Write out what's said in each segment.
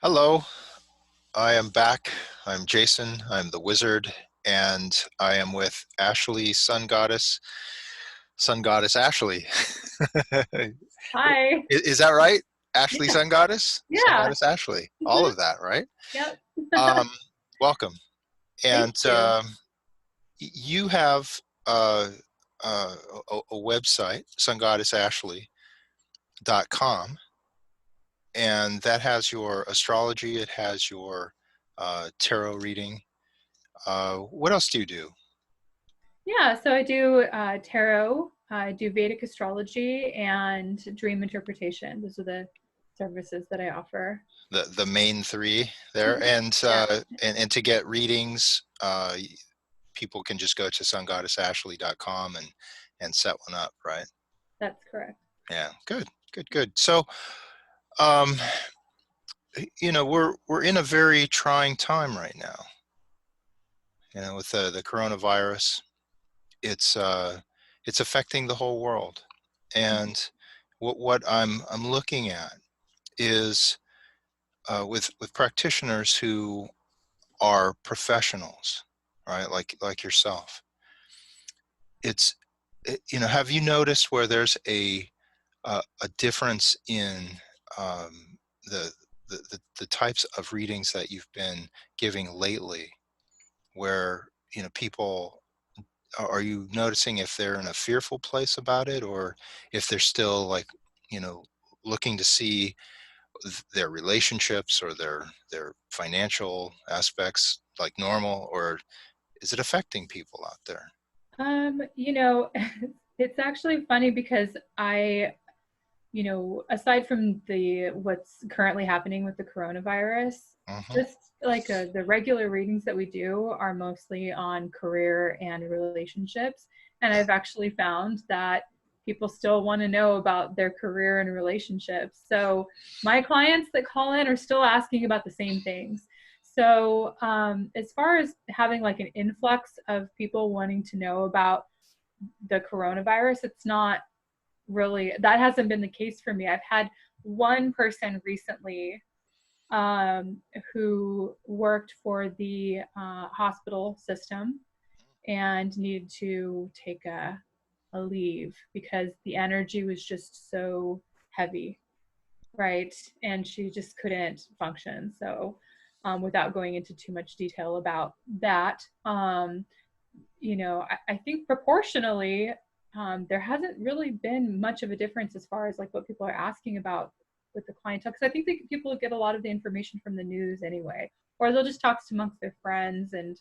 Hello, I am back. I'm Jason. I'm the wizard, and I am with Ashley, SunGoddess, SunGoddess Ashley. Hi. Is that right? Ashley, Yeah. SunGoddess, Yeah. SunGoddess Ashley. All Mhm. of that, right? Yep. Um, Welcome. Thank And you. you have uh, a website, SunGoddessAshley.com, and that has your astrology. It has your tarot reading. What else do you do? Yeah, so I do tarot, I do Vedic astrology, and dream interpretation. Those are the services that I offer. The main three there, Mhm. Yeah, and to get readings, people can just go to sungoddessashley.com and set one up, right? that's correct. Yeah, good. So, um, we're in a very trying time right now. With the coronavirus, it's uh, it's affecting the whole world, and what I'm looking at is with practitioners who are professionals, right? Like yourself. It's have you noticed where there's a difference in um, the, the types of readings that you've been giving lately, where people are you noticing if they're in a fearful place about it, or if they're still like you know looking to see their relationships or their financial aspects like normal, or is it affecting people out there? You know, it's actually funny because aside from the what's currently happening with the coronavirus, Hmm. just like the regular readings that we do are mostly on career and relationships. And I've actually found that people still want to know about their career and relationships. So my clients that call in are still asking about the same things. So as far as having like an influx of people wanting to know about the coronavirus, it's not really, that hasn't been the case for me. I've had one person recently um, who worked for the hospital system and needed to take a leave because the energy was just so heavy, right? And she just couldn't function. So, without going into too much detail about that, I think proportionally, there hasn't really been much of a difference as far as like what people are asking about with the clientele. Because I think that people get a lot of the information from the news anyway, or they'll just talk amongst their friends, and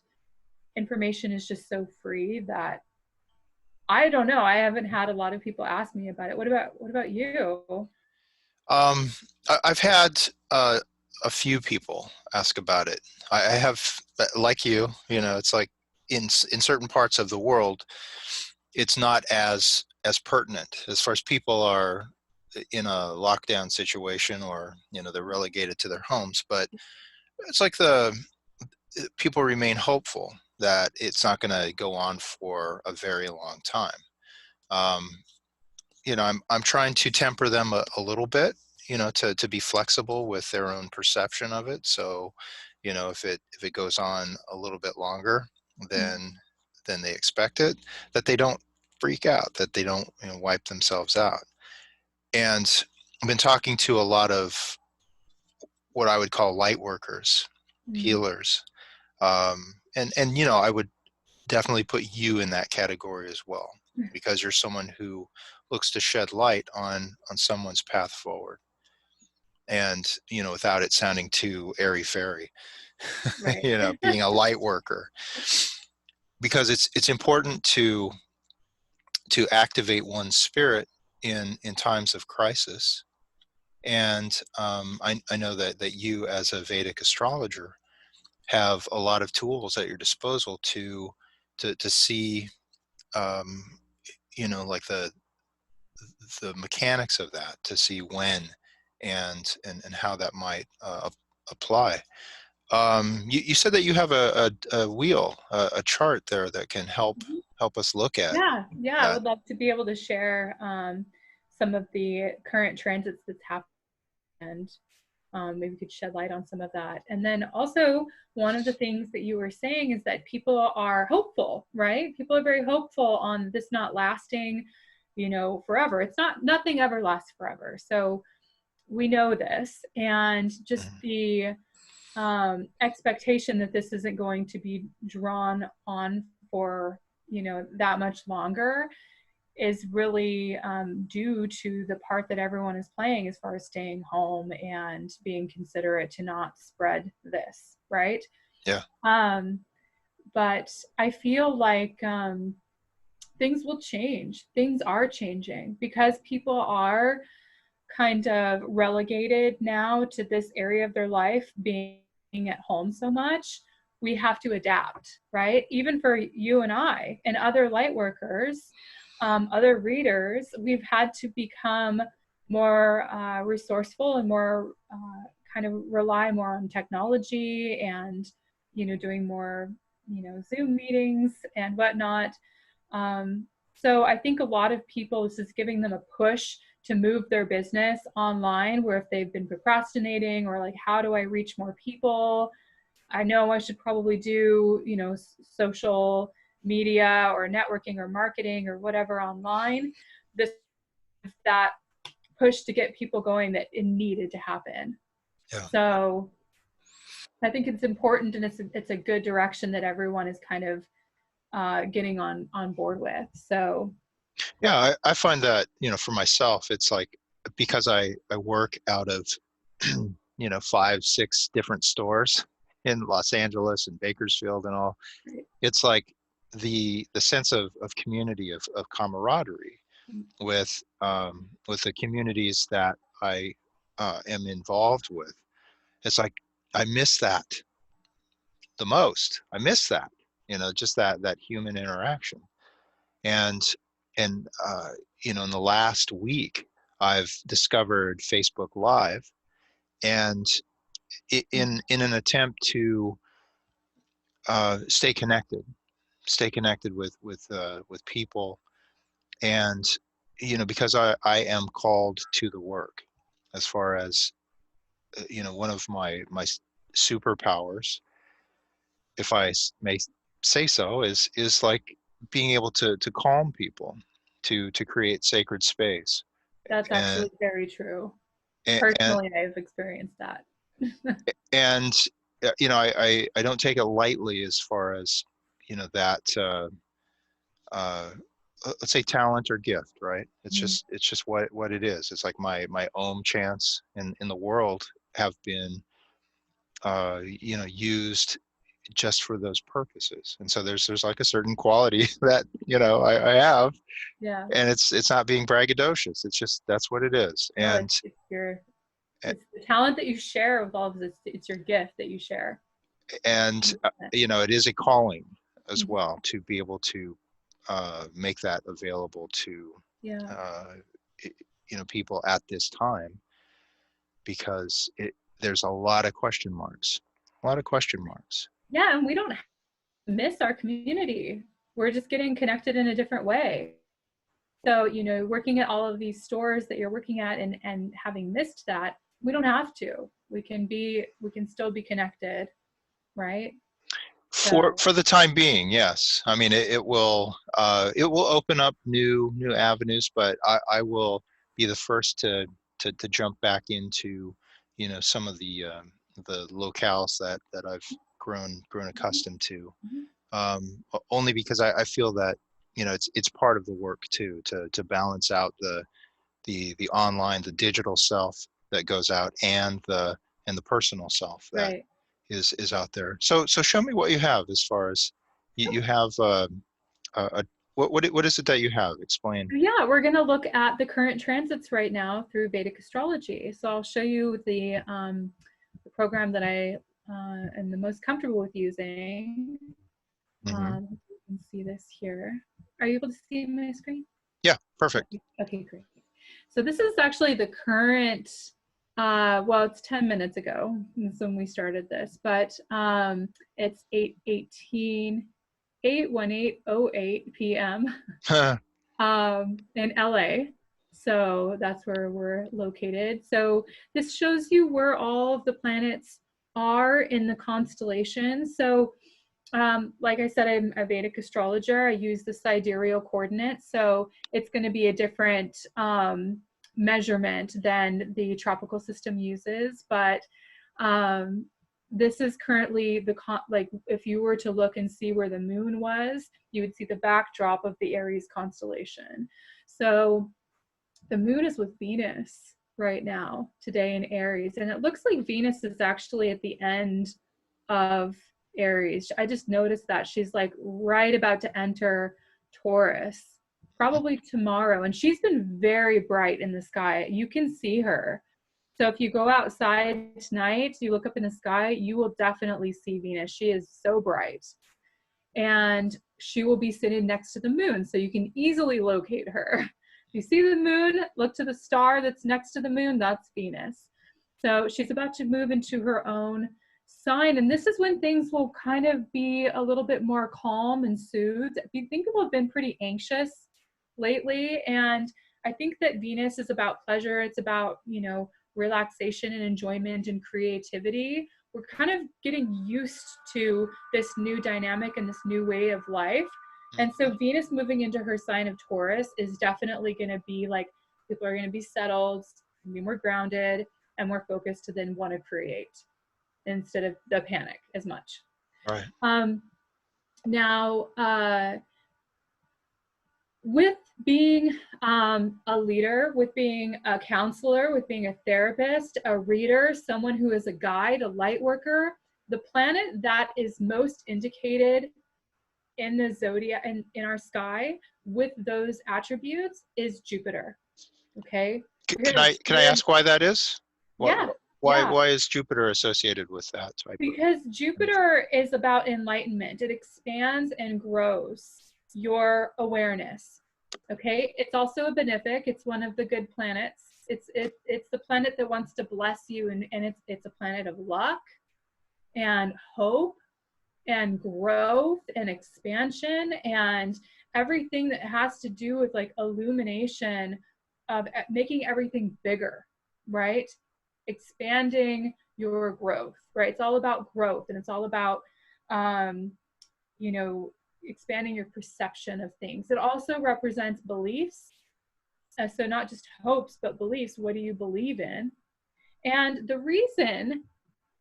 information is just so free that I don't know. I haven't had a lot of people ask me about it. What about you? Um, I've had a few people ask about it. I have, like it's like in certain parts of the world, it's not as pertinent as far as people are in a lockdown situation, or they're relegated to their homes. But it's like the people remain hopeful that it's not going to go on for a very long time. Um, I'm trying to temper them a little bit, to be flexible with their own perception of it. So, if it goes on a little bit longer than they expect it, that they don't freak out, that they don't wipe themselves out. And I've been talking to a lot of what I would call light workers, Mm-hmm. healers, and I would definitely put you in that category as well, because you're someone who looks to shed light on someone's path forward, and without it sounding too airy fairy. Right. Being a light worker, because it's important to activate one's spirit in times of crisis. And I know that you, as a Vedic astrologer, have a lot of tools at your disposal to see um, like the mechanics of that, to see when and how that might apply. You said that you have a wheel, a chart there that can help us look at Yeah, yeah, I that. would love to be able to share some of the current transits that's happened. Maybe we could shed light on some of that. And then also, one of the things that you were saying is that people are hopeful, right? People are very hopeful on this not lasting, forever. It's not, nothing ever lasts forever. So we know this, and just Mhm. the expectation that this isn't going to be drawn on for that much longer is really due to the part that everyone is playing as far as staying home and being considerate to not spread this, right? Yeah. um, but I feel like things will change. Things are changing because people are kind of relegated now to this area of their life, being at home so much. We have to adapt, right? Even for you and I and other light workers, other readers, we've had to become more resourceful and more kind of rely more on technology, and doing more Zoom meetings and whatnot. So I think a lot of people, this is giving them a push to move their business online, where if they've been procrastinating, or like, how do I reach more people? I know I should probably do, social media or networking or marketing or whatever online. This, that push to get people going, that it needed to happen. Yeah. So I think it's important, and it's a good direction that everyone is kind of getting on board with. So Yeah, I find that, for myself, it's like, because I work out of, 5, 6 different stores in Los Angeles and Bakersfield and all. It's like the sense of community, of camaraderie with the communities that I am involved with. It's like I miss that the most. I miss that, just that human interaction. And in the last week, I've discovered Facebook Live, and in an attempt to stay connected with people, and because I am called to the work, as far as one of my superpowers, if I may say so, is like being able to calm people, to create sacred space, that's and actually very true. and Personally, I've experienced that. and I don't take it lightly, as far as that uh, let's say talent or gift, right? It's just what it is. It's like my own chance in the world have been used just for those purposes, and so there's like a certain quality that I have, Yeah. and it's not being braggadocious. It's just, that's what it is. No, And it's the talent that you share with all of this. It's your gift that you share. and it is a calling as Mhm. well, to be able to make that available to Yeah. uh, people at this time, because there's a lot of question marks, a lot of question marks. Yeah, and we don't miss our community. We're just getting connected in a different way. So, working at all of these stores that you're working at, and having missed that, we don't have to. We can still be connected, right? For So, the time being, yes. I mean, it will open up new avenues, but I will be the first to jump back into some of the locales that I've grown mhm, accustomed to, mhm. only because I feel that it's part of the work too, to balance out the online, the digital self that goes out, and the personal self that Right. is out there. So show me what you have, as far as you have a what is it that you have? Explain. Yeah, we're going to look at the current transits right now through Vedic astrology. So I'll show you the program that I am the most comfortable with using. Hmm. You can see this here. Are you able to see my screen? Yeah, perfect. Okay, okay, great. So this is actually the current, well, it's 10 minutes ago. That's when we started this, but it's 8:18, 8:18:08 p.m. In LA. So that's where we're located. So this shows you where all of the planets are in the constellation. So like I said, I'm a Vedic astrologer. I use the sidereal coordinates. So it's going to be a different measurement than the tropical system uses. But this is currently like if you were to look and see where the moon was, you would see the backdrop of the Aries constellation. So the moon is with Venus right now, today in Aries. And it looks like Venus is actually at the end of Aries. I just noticed that she's like right about to enter Taurus, probably tomorrow. And she's been very bright in the sky. You can see her. So if you go outside tonight, you look up in the sky, you will definitely see Venus. She is so bright. And she will be sitting next to the moon, so you can easily locate her. If you see the moon, look to the star that's next to the moon, that's Venus. So she's about to move into her own sign, and this is when things will kind of be a little bit more calm and soothed. If you think people have been pretty anxious lately, and I think that Venus is about pleasure. It's about, relaxation and enjoyment and creativity. We're kind of getting used to this new dynamic and this new way of life. And so Venus moving into her sign of Taurus is definitely going to be like, people are going to be settled, be more grounded, and more focused to then want to create instead of the panic as much. Right. Now, with being a leader, with being a counselor, with being a therapist, a reader, someone who is a guide, a light worker, the planet that is most indicated in the zodiac and in our sky with those attributes is Jupiter. Okay. Can I ask why that is? Yeah. Why is Jupiter associated with that type? Because Jupiter is about enlightenment. It expands and grows your awareness. Okay. It's also a benefic. It's one of the good planets. It's the planet that wants to bless you, and it's a planet of luck and hope and growth and expansion and everything that has to do with like illumination of making everything bigger, right? Expanding your growth, right? It's all about growth, and it's all about expanding your perception of things. It also represents beliefs. So not just hopes, but beliefs. What do you believe in? And the reason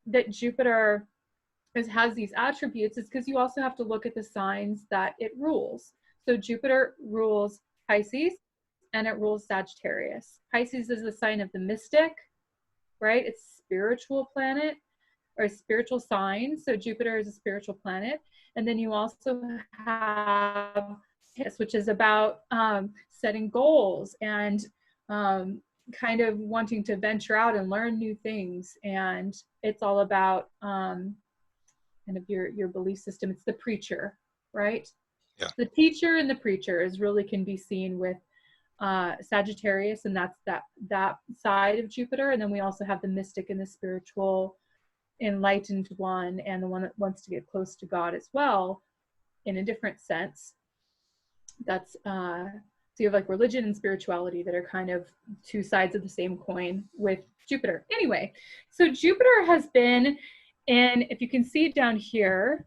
that Jupiter has these attributes is because you also have to look at the signs that it rules. So Jupiter rules Pisces and it rules Sagittarius. Pisces is the sign of the mystic, right? It's a spiritual planet or a spiritual sign. So Jupiter is a spiritual planet. And then you also have this, which is about setting goals and kind of wanting to venture out and learn new things. And it's all about kind of your belief system. It's the preacher, right? Yeah. The teacher and the preacher really can be seen with Sagittarius, and that's that side of Jupiter. And then we also have the mystic and the spiritual enlightened one, and the one that wants to get close to God as well in a different sense. That's so you have like religion and spirituality that are kind of two sides of the same coin with Jupiter. Anyway, so Jupiter has been in, if you can see it down here,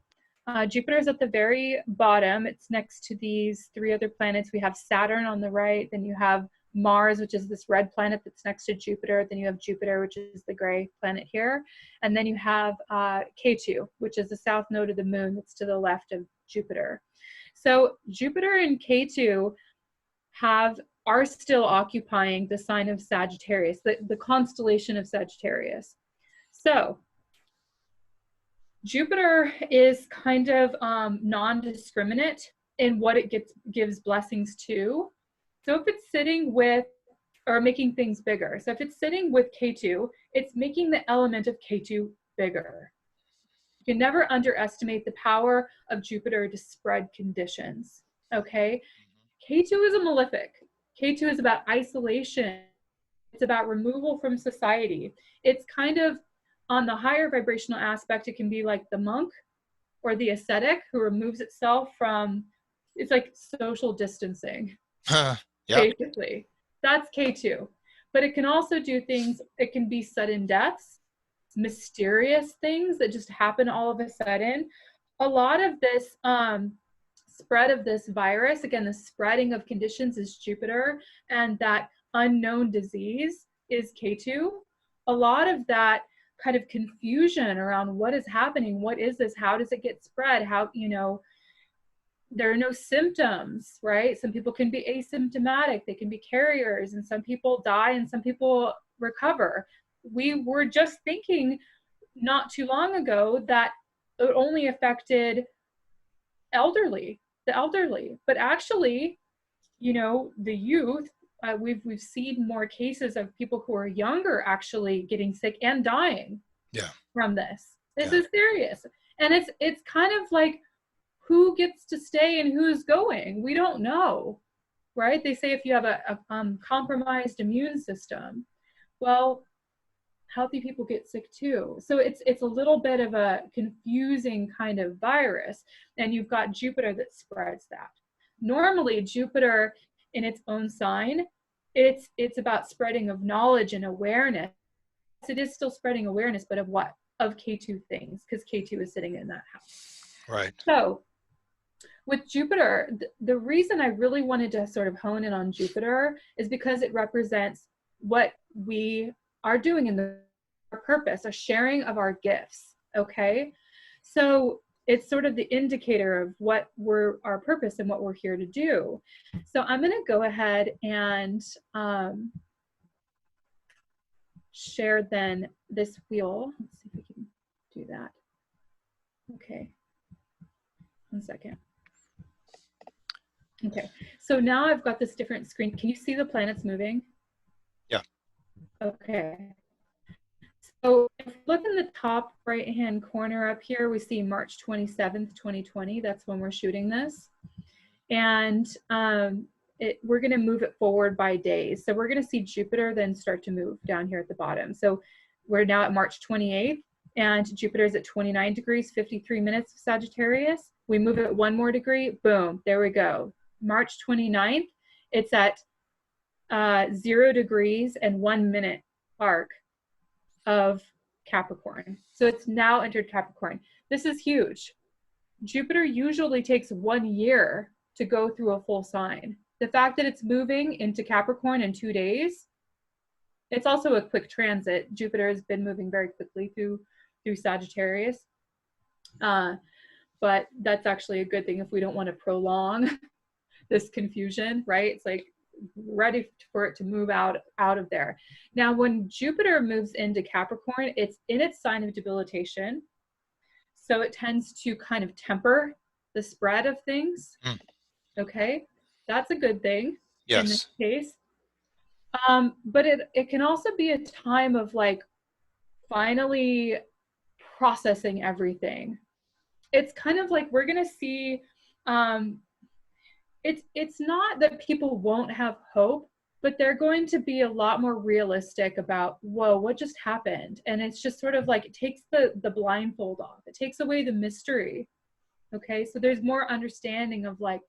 Jupiter is at the very bottom. It's next to these three other planets. We have Saturn on the right, then you have Mars, which is this red planet that's next to Jupiter. Then you have Jupiter, which is the gray planet here. And then you have K2, which is the south node of the moon that's to the left of Jupiter. So Jupiter and K2 are still occupying the sign of Sagittarius, the constellation of Sagittarius. So Jupiter is kind of non-discriminate in what it gives blessings to. So if it's sitting with, or making things bigger. So if it's sitting with K2, it's making the element of K2 bigger. You can never underestimate the power of Jupiter to spread conditions, okay? K2 is a malefic. K2 is about isolation. It's about removal from society. It's kind of, on the higher vibrational aspect, it can be like the monk or the ascetic who removes itself from, it's like social distancing. Yeah. Basically. That's K2. But it can also do things, it can be sudden deaths, mysterious things that just happen all of a sudden. A lot of this spread of this virus, again, the spreading of conditions is Jupiter, and that unknown disease is K2. A lot of that kind of confusion around what is happening, what is this, how does it get spread, how, you know, there are no symptoms, right? Some people can be asymptomatic, they can be carriers, and some people die and some people recover. We were just thinking not too long ago that it only affected the elderly, but actually, you know, the youth, we've seen more cases of people who are younger actually getting sick and dying from this. This is serious. And it's kind of like, who gets to stay and who's going? We don't know, right? They say if you have a compromised immune system, well, healthy people get sick too. So it's a little bit of a confusing kind of virus, and you've got Jupiter that spreads that. Normally, Jupiter in its own sign, it's about spreading of knowledge and awareness. It is still spreading awareness, but of what? Of K2 things, because K2 is sitting in that house. Right. So with Jupiter, the reason I really wanted to sort of hone in on Jupiter is because it represents what we are doing in the purpose, a sharing of our gifts. Okay. So it's sort of the indicator of what our purpose and what we're here to do. So I'm going to go ahead and share then this wheel. Let's see if we can do that. Okay. 1 second. Okay. So now I've got this different screen. Can you see the planets moving? Yeah. Okay. So if you look in the top right-hand corner up here, we see March 27th, 2020. That's when we're shooting this. And we're going to move it forward by days. So we're going to see Jupiter then start to move down here at the bottom. So we're now at March 28th, and Jupiter is at 29 degrees, 53 minutes of Sagittarius. We move it 1 more degree, boom, there we go. March 29th, it's at 0 degrees and 1 minute arc of Capricorn. So it's now entered Capricorn. This is huge. Jupiter usually takes 1 year to go through a full sign. The fact that it's moving into Capricorn in 2 days, it's also a quick transit. Jupiter has been moving very quickly through Sagittarius. But that's actually a good thing if we don't want to prolong this confusion, right? It's like ready for it to move out of there. Now, when Jupiter moves into Capricorn, it's in its sign of debilitation. So it tends to kind of temper the spread of things. Okay, that's a good thing in this case. But it can also be a time of like finally processing everything. It's kind of like we're going to see, it's not that people won't have hope, but they're going to be a lot more realistic about, whoa, what just happened? And it's just sort of like, it takes the blindfold off. It takes away the mystery. Okay, so there's more understanding of like,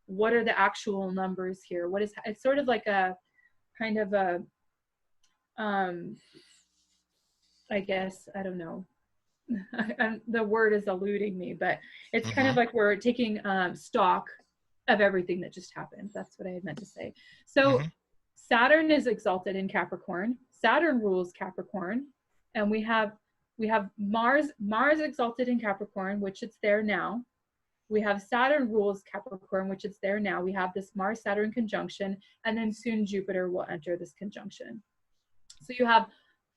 what are the actual numbers here? It's sort of like a kind of a, I guess, I don't know. The word is eluding me, but it's kind of like we're taking stock of everything that just happened. That's what I had meant to say. So Saturn is exalted in Capricorn. Saturn rules Capricorn, and we have Mars exalted in Capricorn, which it's there now. We have Saturn rules Capricorn, which it's there now. We have this Mars-Saturn conjunction, and then soon Jupiter will enter this conjunction. So you have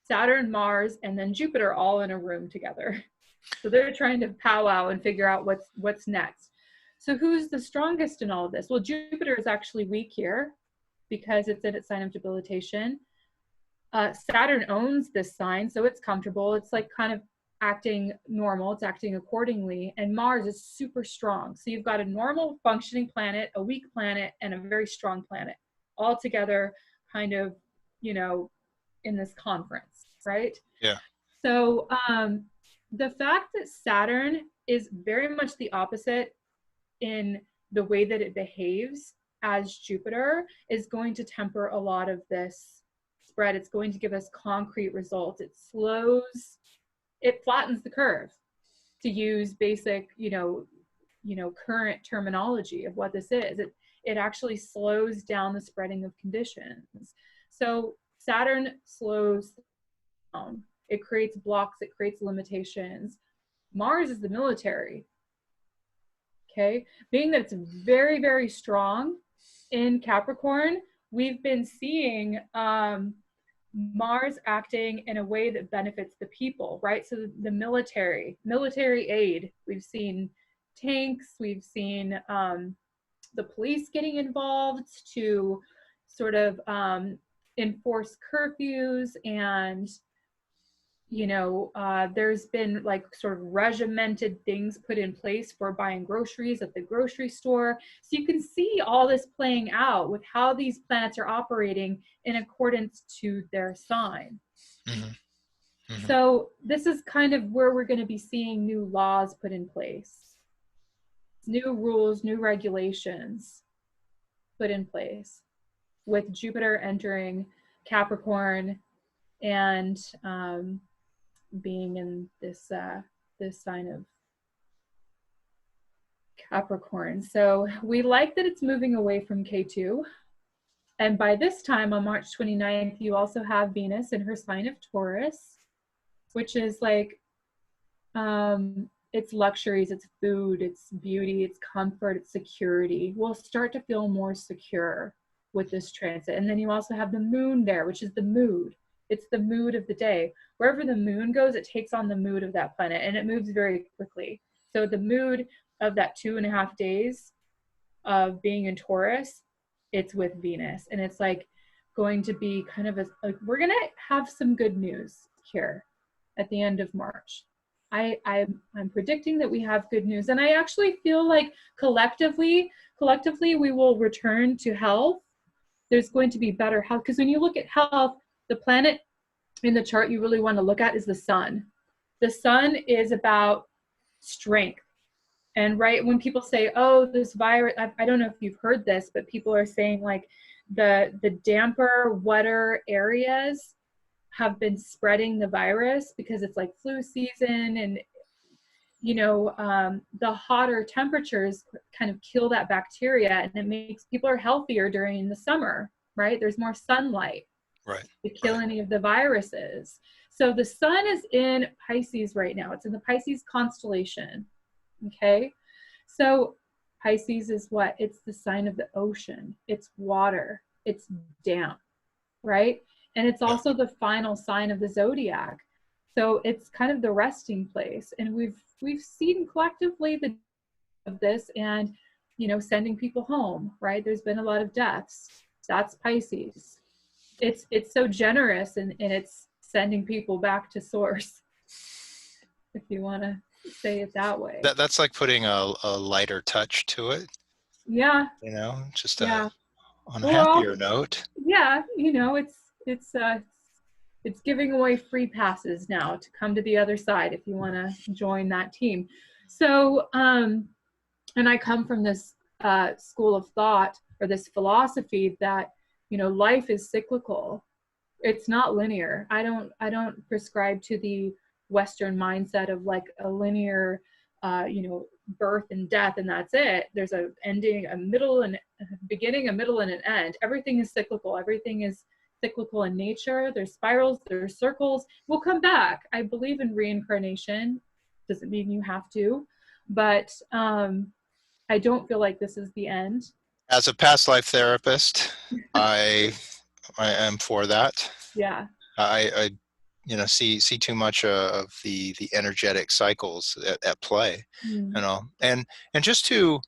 Saturn, Mars, and then Jupiter all in a room together. So they're trying to powwow and figure out what's next. So who's the strongest in all of this? Well, Jupiter is actually weak here because it's in its sign of debilitation. Saturn owns this sign, so it's comfortable. It's like kind of acting normal. It's acting accordingly. And Mars is super strong. So you've got a normal functioning planet, a weak planet, and a very strong planet all together kind of, you know, in this conference, right? Yeah. So the fact that Saturn is very much the opposite in the way that it behaves as Jupiter is going to temper a lot of this spread. It's going to give us concrete results. It flattens the curve, to use basic, current terminology of what this is. It actually slows down the spreading of conditions. So Saturn slows down. It creates blocks, it creates limitations. Mars is the military. Okay, being that it's very, very strong in Capricorn, we've been seeing Mars acting in a way that benefits the people, right? So the military aid, we've seen tanks, we've seen the police getting involved to sort of enforce curfews, and there's been like sort of regimented things put in place for buying groceries at the grocery store. So you can see all this playing out with how these planets are operating in accordance to their sign. Mm-hmm. Mm-hmm. So this is kind of where we're going to be seeing new laws put in place, new rules, new regulations put in place, with Jupiter entering Capricorn and being in this sign of Capricorn. So we like that it's moving away from K2. And by this time, on March 29th, you also have Venus in her sign of Taurus, which is like it's luxuries, it's food, it's beauty, it's comfort, it's security. We'll start to feel more secure with this transit. And then you also have the moon there, which is the mood. It's the mood of the day. Wherever the moon goes, it takes on the mood of that planet, and it moves very quickly. So the mood of that 2.5 days of being in Taurus, it's with Venus. And it's like going to be kind of like, we're going to have some good news here at the end of March. I'm predicting that we have good news. And I actually feel like collectively, we will return to health. There's going to be better health. Because when you look at health, the planet in the chart you really want to look at is the sun. The sun is about strength. And right when people say, oh, this virus, I don't know if you've heard this, but people are saying like the damper, wetter areas have been spreading the virus because it's like flu season, and the hotter temperatures kind of kill that bacteria, and it makes people are healthier during the summer, right? There's more sunlight, right, to kill any of the viruses. So the sun is in Pisces right now. It's in the Pisces constellation. Okay, so Pisces is what? It's the sign of the ocean. It's water. It's damp, right? And it's also the final sign of the zodiac. So it's kind of the resting place. And we've seen collectively the of this, and sending people home, right? There's been a lot of deaths. That's Pisces. It's so generous in its sending people back to source, if you want to say it that way. That's like putting a lighter touch to it. Yeah. Just yeah. on a happier note. Yeah, it's giving away free passes now to come to the other side if you want to join that team. So, and I come from this school of thought, or this philosophy that life is cyclical. It's not linear. I don't prescribe to the Western mindset of like a linear, birth and death, and that's it. There's a ending, a middle, and a beginning, a middle, and an end. Everything is cyclical. Everything is cyclical in nature. There's spirals, there's circles. We'll come back. I believe in reincarnation. Doesn't mean you have to, but I don't feel like this is the end. As a past life therapist, I am for that. Yeah. I see too much of the energetic cycles at play, and just to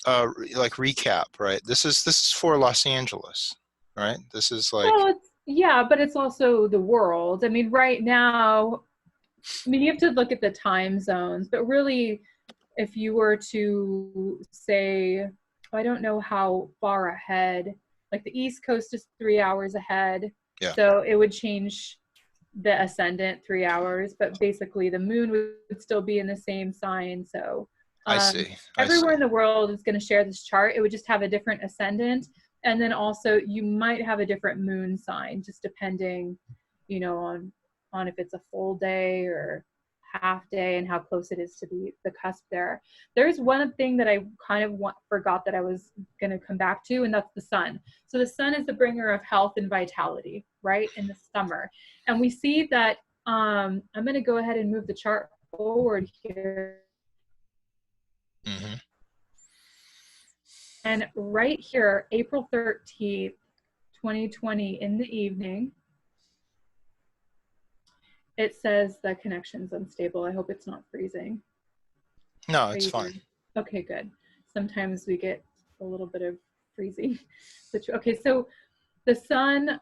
like recap, right? This is for Los Angeles, right? This is like, well, but it's also the world. I mean, right now, you have to look at the time zones, but really, if you were to say, I don't know how far ahead, like the East Coast is 3 hours ahead. Yeah. So it would change the ascendant 3 hours, but basically the moon would still be in the same sign. So I see. I Everywhere see. in the world is going to share this chart. It would just have a different ascendant. And then also you might have a different moon sign, just depending, on if it's a full day or half day and how close it is to the cusp there. There's one thing that I kind of forgot that I was going to come back to, and that's the sun. So the sun is the bringer of health and vitality, right, in the summer. And we see that, I'm going to go ahead and move the chart forward here. Mm-hmm. And right here, April 13th, 2020, in the evening, it says the connection's unstable. I hope it's not freezing. No, it's fine. Okay, good. Sometimes we get a little bit of freezing. Okay, so the sun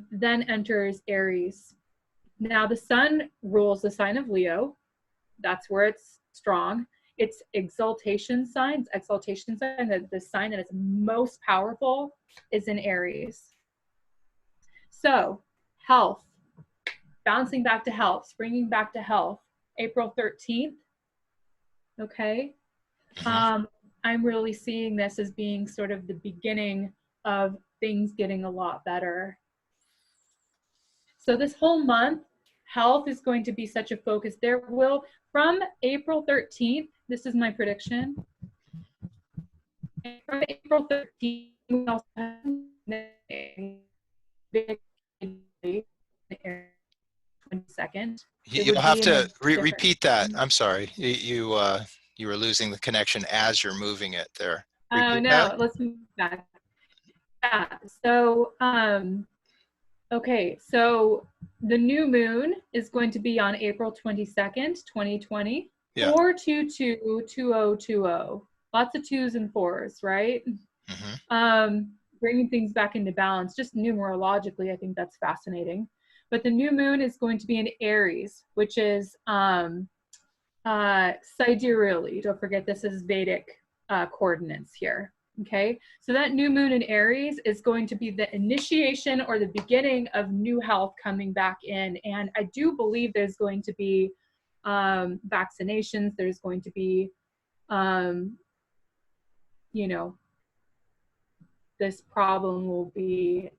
then enters Aries. Now the sun rules the sign of Leo. That's where it's strong. Its exaltation sign, the sign that is most powerful is in Aries. So health, bouncing back to health, springing back to health, April 13th. Okay. Mm-hmm. I'm really seeing this as being sort of the beginning of things getting a lot better. So this whole month, health is going to be such a focus. There will, from April 13th, this is my prediction. From April 13th, we also have 22nd. You'll have to repeat that. I'm sorry. You were losing the connection as you're moving it there. Oh, Repeat that. no, let's move back. Yeah, so, okay, so the new moon is going to be on April 22nd, 2020. Yeah. 4222020. Lots of twos and fours, right? Mm-hmm. Bringing things back into balance, just numerologically, I think that's fascinating. But the new moon is going to be in Aries, which is sidereally. Don't forget, this is Vedic coordinates here. Okay, so that new moon in Aries is going to be the initiation or the beginning of new health coming back in. And I do believe there's going to be vaccinations. There's going to be, this problem will be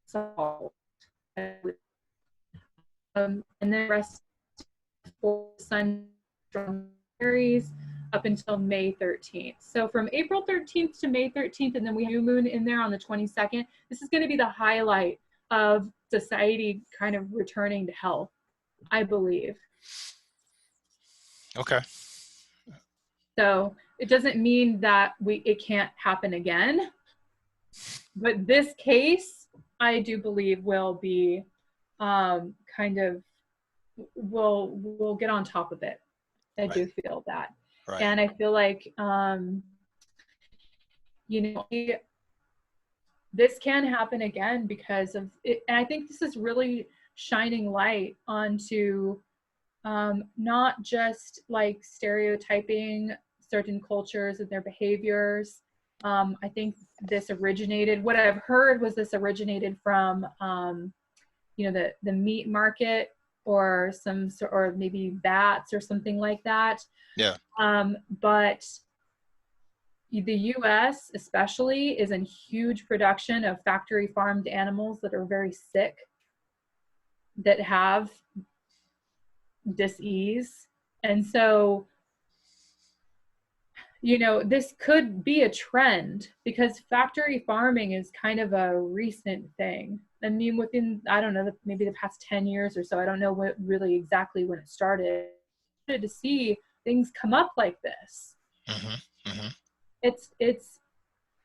solved. And then the rest for Sun strong Aries up until May 13th. So from April 13th to May 13th, and then we have new moon in there on the 22nd. This is going to be the highlight of society kind of returning to health, I believe. Okay. So it doesn't mean that it can't happen again, but this case, I do believe will be we'll get on top of it. I do feel that. Right. And I feel like, this can happen again because of it. And I think this is really shining light onto not just like stereotyping certain cultures and their behaviors. I think what I've heard was this originated from, the meat market or maybe bats or something like that. Yeah. But the US especially is in huge production of factory farmed animals that are very sick, that have dis-ease. And so, this could be a trend because factory farming is kind of a recent thing. I mean, within, I don't know, maybe the past 10 years or so, I don't know what really exactly when it started to see things come up like this. Mm-hmm. Mm-hmm. It's,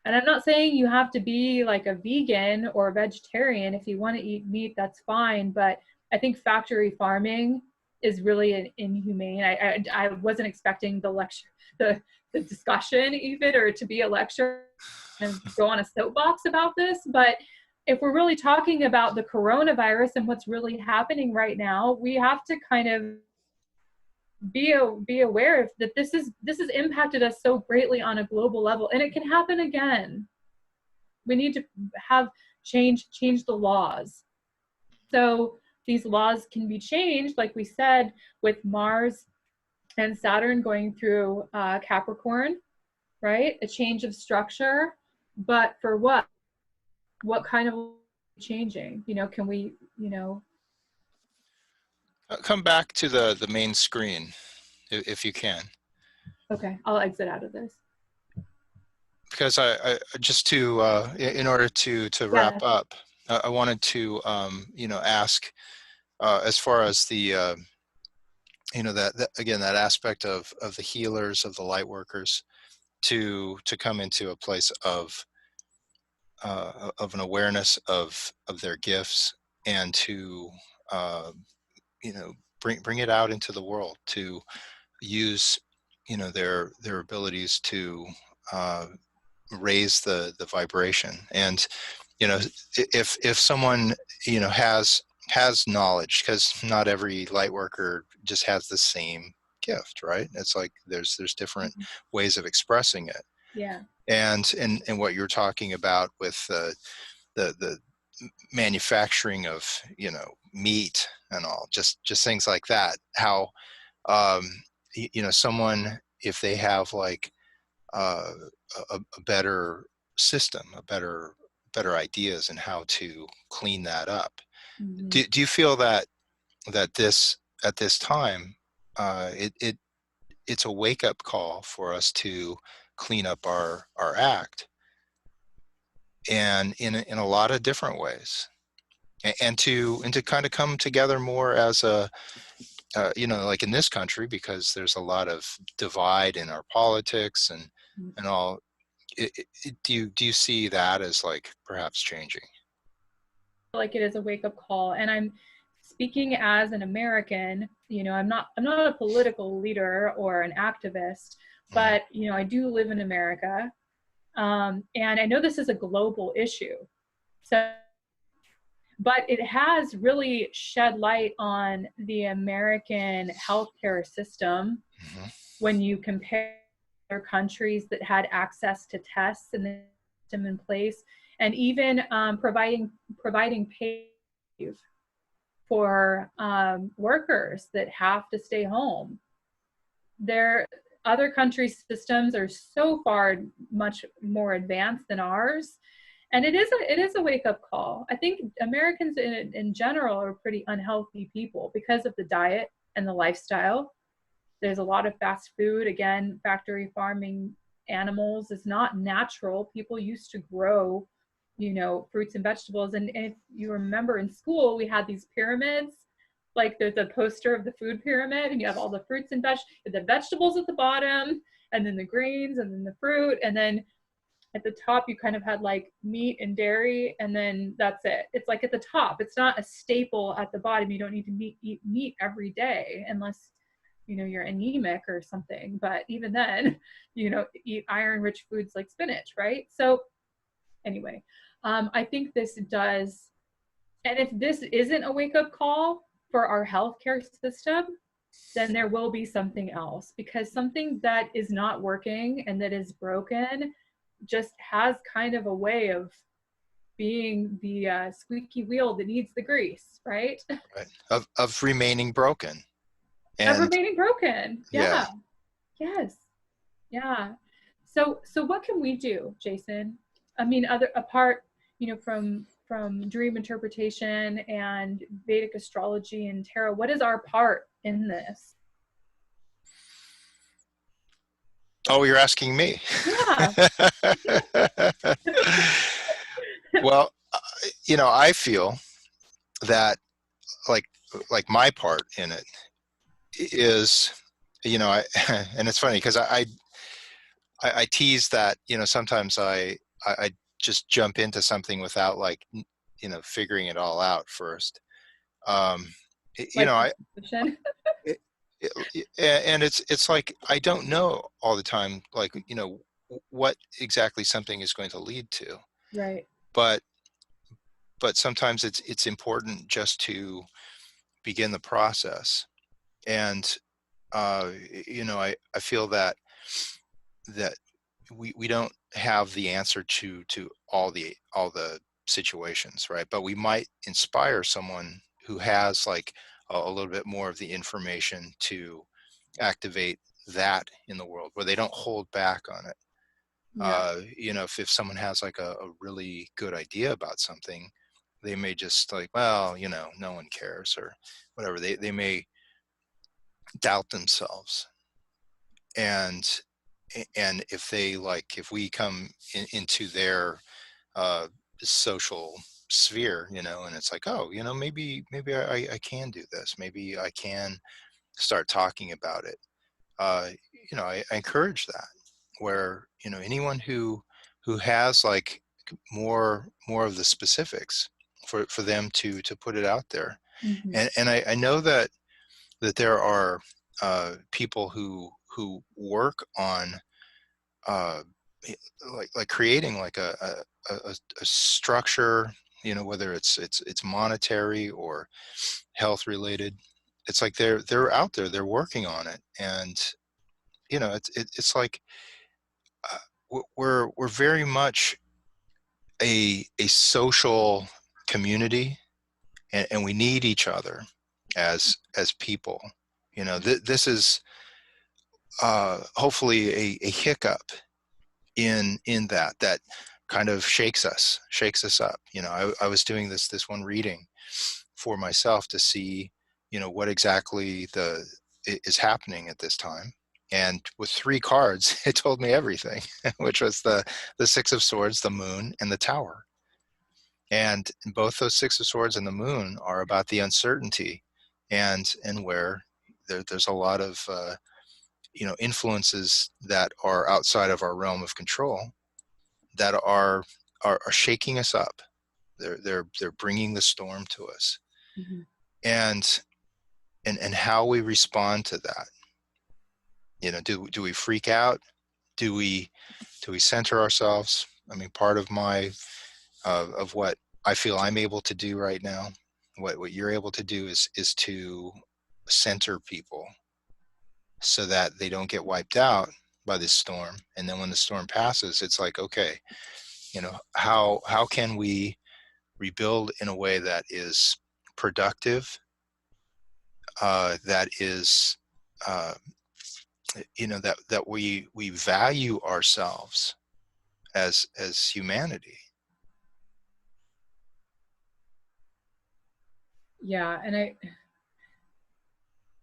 and I'm not saying you have to be like a vegan or a vegetarian. If you want to eat meat, that's fine. But I think factory farming is really inhumane. I wasn't expecting the lecture, the discussion even, or to be a lecture and go on a soapbox about this. But if we're really talking about the coronavirus and what's really happening right now, we have to kind of be aware of that this has impacted us so greatly on a global level, and it can happen again. We need to have change the laws. So these laws can be changed, like we said, with Mars and Saturn going through Capricorn, right? A change of structure, but for what? What kind of changing? Can we, Come back to the main screen if you can, okay, I'll exit out of this. because I just to in order to wrap Yeah. up, I wanted to ask as far as the that again, that aspect of the healers, of the light workers, to come into a place of an awareness of their gifts, and to uh, bring it out into the world, to use their abilities to uh, raise the vibration. And if someone has knowledge, because not every light worker just has the same gift, right? It's like there's different ways of expressing it. Yeah. And what you're talking about with the manufacturing of meat and all, just things like that, how um someone, if they have like uh, a better system, a better ideas in how to clean that up. Mm-hmm. Do you feel that this at this time, it's a wake up call for us to clean up our act, and in a lot of different ways, and to kind of come together more as a like in this country, because there's a lot of divide in our politics and all. Do you see that as like perhaps changing? Like it is a wake up call, and I'm speaking as an American. I'm not a political leader or an activist, Mm-hmm. but I do live in America, and I know this is a global issue. So, but it has really shed light on the American healthcare system Mm-hmm. when you compare other countries that had access to tests and the system in place, and even providing pay for workers that have to stay home. Their other countries' systems are so far much more advanced than ours, and it is a wake up call. I think Americans in general are pretty unhealthy people because of the diet and the lifestyle. There's a lot of fast food. Again, factory farming animals is not natural. People used to grow, fruits and vegetables. And if you remember in school, we had these pyramids. Like there's a poster of the food pyramid, and you have all the fruits and the vegetables at the bottom, and then the greens, and then the fruit, and then at the top you kind of had like meat and dairy, and then that's it. It's like at the top. It's not a staple at the bottom. You don't need to eat meat every day unless you're anemic or something, but even then eat iron rich foods like spinach, right? So anyway, I think this does. And if this isn't a wake up call for our healthcare system, then there will be something else, because something that is not working and that is broken just has kind of a way of being the squeaky wheel that needs the grease, right? Right. Of remaining broken. Of And remaining broken. yeah. Yeah. Yes. Yeah. So what can we do, Jason? I mean, other apart, from dream interpretation and Vedic astrology and tarot, what is our part in this? Oh, you're asking me. Yeah. Well, I feel that like my part in it is, I and it's funny because I tease that, sometimes I just jump into something without like figuring it all out first. um Like I position. it, and it's like I don't know all the time, like what exactly something is going to lead to, Right. but sometimes it's important just to begin the process. And I feel that we don't have the answer to all the situations, right? But we might inspire someone who has like a little bit more of the information to activate that in the world, where they don't hold back on it. Yeah. You know, if someone has like a really good idea about something, they may just like, well, you know, no one cares or whatever. They may doubt themselves. And if they like, if we come into their uh, social sphere, you know, and it's like, oh, you know, maybe I can do this. Maybe I can start talking about it. uh, you know, I encourage that, where, you know, anyone who has like more of the specifics, for them to put it out there. Mm-hmm. And I know that there are people who work on uh, like creating like a structure, you know, whether it's monetary or health related. It's like they're out there, they're working on it. And you know, it's like we're very much a social community, and we need each other as people. You know, this is hopefully a hiccup in that kind of shakes us up. You know, I was doing this one reading for myself to see, you know, what exactly is happening at this time. And with three cards, it told me everything, which was the Six of Swords, the Moon, and the Tower. And both those Six of Swords and the Moon are about the uncertainty, and where there's a lot of you know, influences that are outside of our realm of control, that are shaking us up. They're bringing the storm to us. Mm-hmm. and and how we respond to that. You know, do we freak out? Do we center ourselves? I mean, part of my of what I feel I'm able to do right now, what you're able to do is to center people so that they don't get wiped out by this storm. And then when the storm passes, it's like, okay, you know, how can we rebuild in a way that is productive, that is uh, you know, that we value ourselves as humanity. Yeah, and I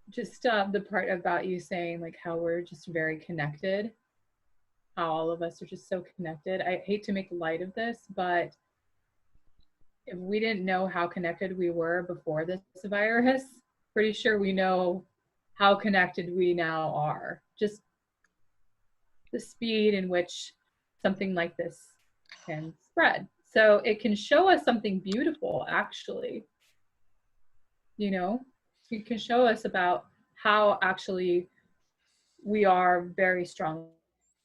just the part about you saying like how we're just very connected, how all of us are just so connected. I hate to make light of this, but if we didn't know how connected we were before this virus, pretty sure we know how connected we now are. Just the speed in which something like this can spread. So it can show us something beautiful, actually. You know, it can show us about how actually we are very strong.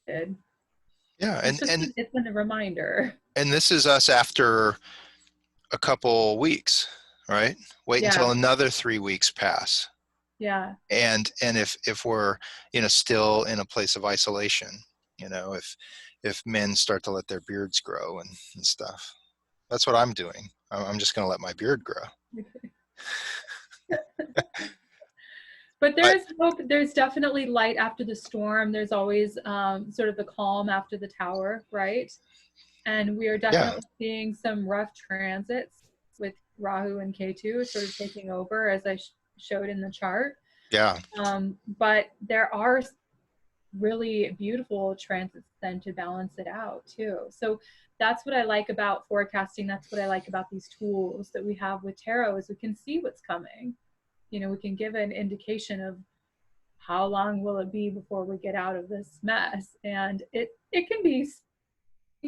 Yeah, It's just it's been a reminder. and this is us after a couple weeks, right? Wait Yeah, until another 3 weeks pass. yeah. And if we're, you know, still in a place of isolation, you know, if men start to let their beards grow and stuff, that's what I'm doing. I'm just going to let my beard grow. But there But is hope. There's definitely light after the storm. There's always sort of the calm after the tower, right? And we are yeah, definitely seeing some rough transits with Rahu and Ketu sort of taking over, as I showed in the chart. yeah, But there are really beautiful transits then to balance it out too. So that's what I like about forecasting. That's what I like about these tools that we have with tarot, is we can see what's coming. You know, we can give an indication of how long will it be before we get out of this mess. And it can be,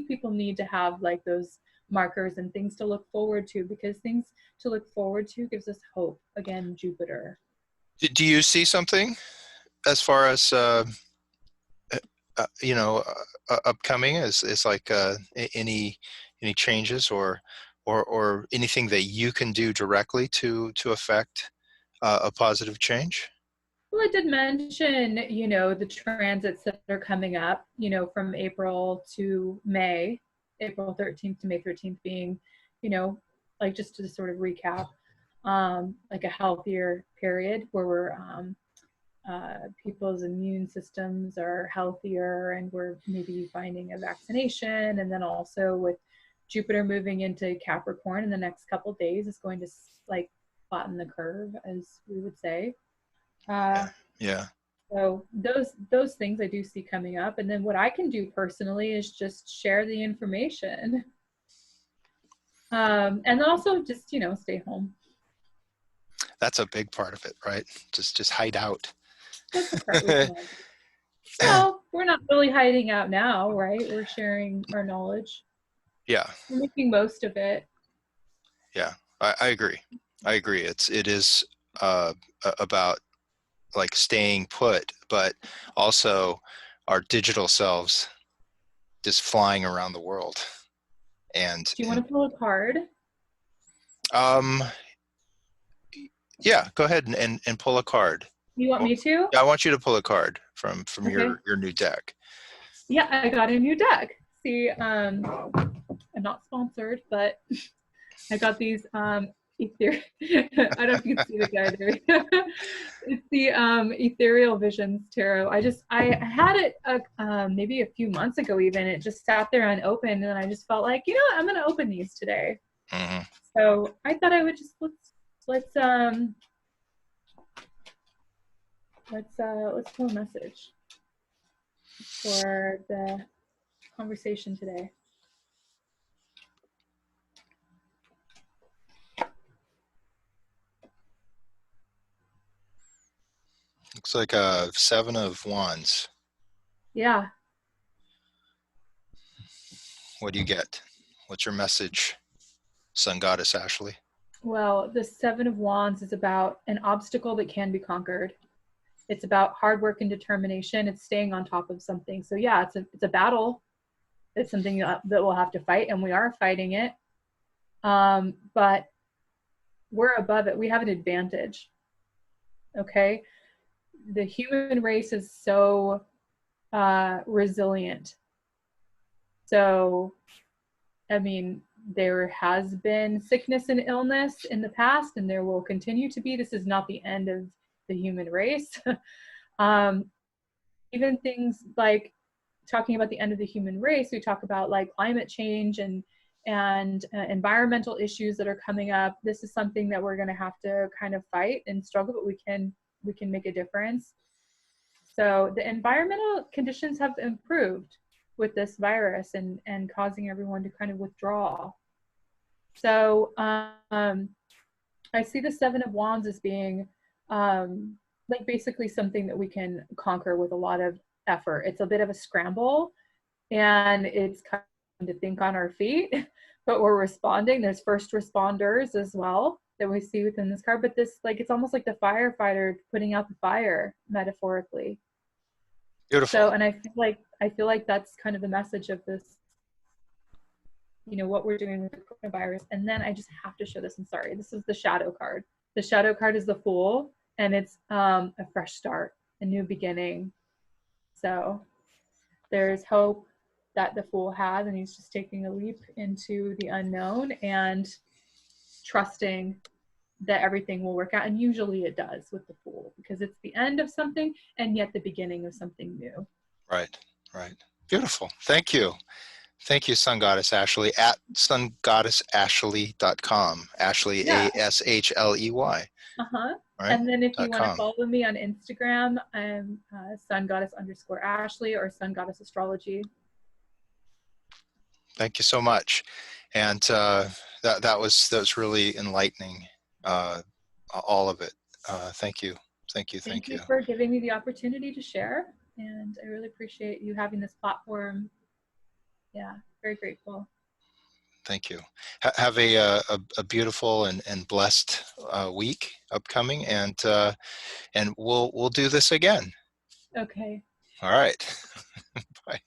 people need to have like those markers and things to look forward to, because things to look forward to gives us hope. Again, Jupiter. do you see something as far as you know, upcoming is like any changes or anything that you can do directly to affect a positive change? Well, I did mention, you know, the transits that are coming up, you know, from April to May, April 13th to May 13th being, you know, like just to sort of recap, like a healthier period where we're people's immune systems are healthier, and we're maybe finding a vaccination. And then also with Jupiter moving into Capricorn in the next couple days, is going to like flatten the curve, as we would say. Yeah. Yeah. So those things I do see coming up. And then what I can do personally is just share the information. And then also just, stay home. That's a big part of it, right? Just hide out. That's the part we can all do. Well, we're not really hiding out now, right? We're sharing our knowledge. Yeah. We're making most of it. Yeah. I agree. I agree. It is about like staying put, but also our digital selves just flying around the world. And Do you want to pull a card? um, yeah, go ahead and pull a card. You want me to? I want you to pull a card from Okay. your new deck. Yeah, I got a new deck. See, I'm not sponsored, but I got these ether. I don't know if you can see the guy there. It's the Ethereal Visions Tarot. I had it maybe a few months ago even. It just sat there unopened, and I just felt like, I'm going to open these today. Mm-hmm. So I thought I would just let's pull a message for the conversation today. Looks like a 7 of Wands. Yeah. What do you get? What's your message, Sun Goddess Ashley? Well, the 7 of Wands is about an obstacle that can be conquered. It's about hard work and determination. It's staying on top of something. So yeah, it's a battle. It's something that we'll have to fight, and we are fighting it. But we're above it. We have an advantage. Okay. The human race is so resilient. So, I mean, there has been sickness and illness in the past, and there will continue to be. This is not the end of the human race. Even things like talking about the end of the human race, we talk about like climate change and environmental issues that are coming up. This is something that we're going to have to kind of fight and struggle, but we can make a difference. So the environmental conditions have improved with this virus and causing everyone to kind of withdraw. So I see the 7 of Wands as being like basically something that we can conquer with a lot of effort. It's a bit of a scramble, and it's kind of to think on our feet, but we're responding. There's first responders as well that we see within this card, but this, like, it's almost like the firefighter putting out the fire, metaphorically. Beautiful. So, and I feel like that's kind of the message of this, what we're doing with the coronavirus. And then I just have to show this. I'm sorry. This is the shadow card. The shadow card is the Fool, and it's a fresh start, a new beginning. So there's hope that the Fool has, and he's just taking a leap into the unknown and trusting that everything will work out. And usually it does with the Fool, because it's the end of something and yet the beginning of something new. Right. Beautiful. Thank you. Thank you, Sun Goddess Ashley, at sungoddessashley.com. Ashley, Yeah. Ashley. Right? And then if you want to follow me on Instagram, I'm SunGoddess_Ashley or SunGoddess Astrology. Thank you so much. And that was really enlightening, all of it. Thank you. Thank you for giving me the opportunity to share. And I really appreciate you having this platform. Yeah, very grateful. Thank you. Have a beautiful and blessed week upcoming, and we'll do this again. Okay. All right. Bye.